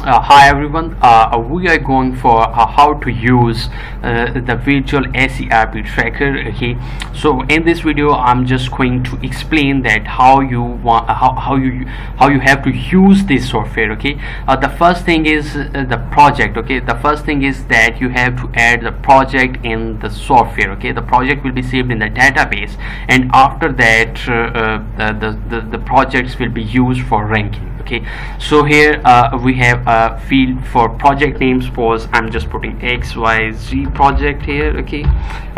Hi everyone, we are going for how to use the virtual SERP tracker. Okay, so in this video I'm just going to explain that how you have to use this software. Okay, the first thing is the project. Okay, the first thing is that you have to add the project in the software. Okay, the project will be saved in the database, and after that the projects will be used for ranking. Okay, so here we have a field for project name. Suppose I'm just putting XYZ project here. Okay,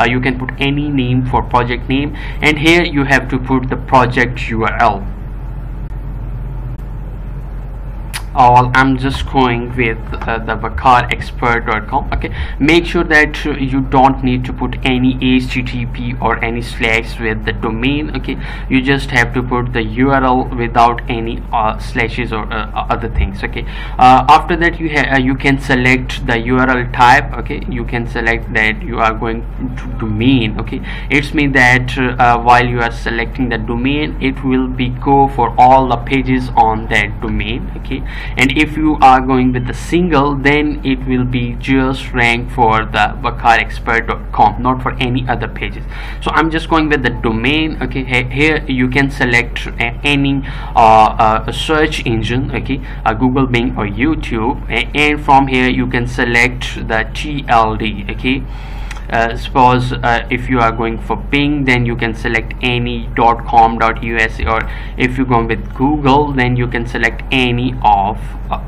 you can put any name for project name, and here you have to put the project URL. I'm just going with the vakarexpert.com. okay, make sure that you don't need to put any HTTP or any slash with the domain. Okay, you just have to put the URL without any slashes or other things. Okay, after that you can select the URL type. Okay, you can select that you are going to domain. Okay, it's mean that while you are selecting the domain, it will be go for all the pages on that domain. Okay, and if you are going with the single, then it will be just rank for the vakarexpert.com, not for any other pages. So I'm just going with the domain. Okay, here you can select any search engine. Okay, Google, Bing or YouTube, and from here you can select the TLD. Okay, suppose if you are going for Bing, then you can select any .com.us, or if you go with Google, then you can select any of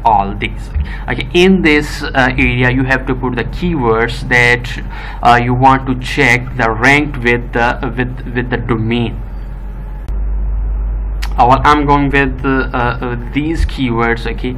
all these. Okay, in this area you have to put the keywords that you want to check the rank with the domain. I'm going with these keywords. Okay,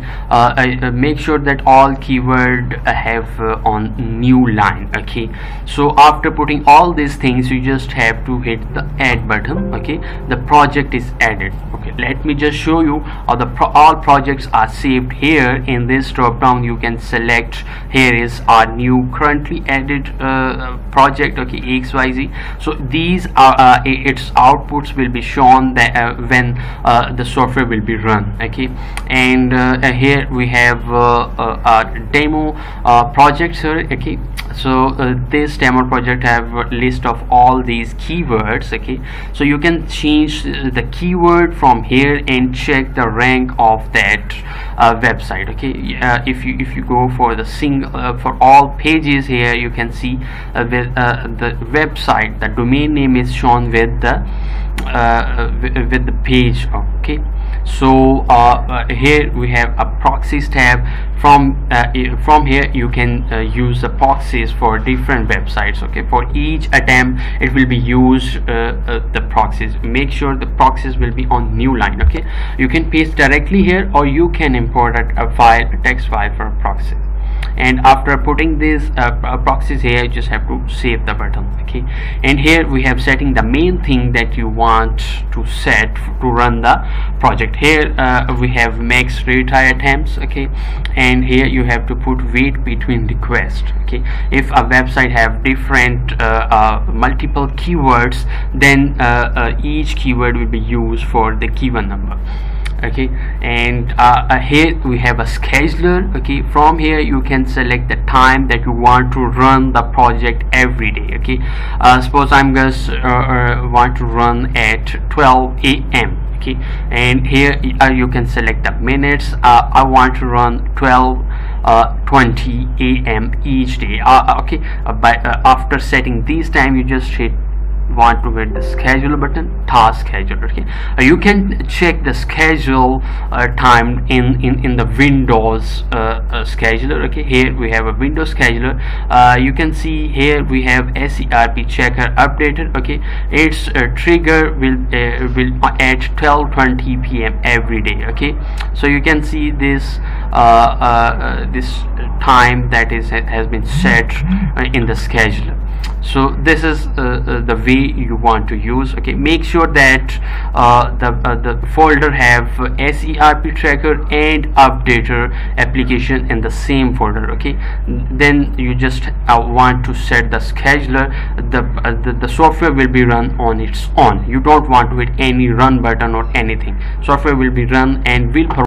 make sure that all keyword have on new line. Okay, so after putting all these things, you just have to hit the add button. Okay, the project is added. Okay, let me just show you all projects are saved here. In this drop down you can select, here is our new currently added project. Okay, XYZ. So these are its outputs will be shown that when the software will be run. Okay, and here we have a demo projects here. Okay, so this demo project have a list of all these keywords. Okay, so you can change the keyword from here and check the rank of that website. Okay, if you go for the single for all pages, here you can see with the website, the domain name is shown with the page. Okay, so here we have a proxies tab. From here you can use the proxies for different websites. Okay, for each attempt it will be used the proxies. Make sure the proxies will be on new line. Okay, you can paste directly here, or you can import a text file for a proxy. And after putting these proxies here, you just have to save the button. Okay, and here we have setting the main thing that you want to set to run the project. Here we have max retry attempts. Okay, and here you have to put wait between requests. Okay, if a website have different multiple keywords, then each keyword will be used for the given number. Okay, and here we have a scheduler. Okay, from here you can select the time that you want to run the project every day. Okay, suppose I'm just want to run at 12 a.m. okay, and here you can select the minutes. I want to run 12:20 a.m. each day. Okay, but after setting these time, you just want to hit the schedule button, task scheduler. Okay, you can check the schedule time in the Windows scheduler. Okay, here we have a Windows scheduler. You can see here we have SERP checker updated. Okay, its trigger will at 12:20 p.m. every day. Okay, so you can see this this time that has been set in the scheduler. So this is the way you want to use. Okay, make sure that the folder have SERP tracker and updater application in the same folder. Okay, then you just want to set the scheduler. The software will be run on its own. You don't want to hit any run button or anything. Software will be run and will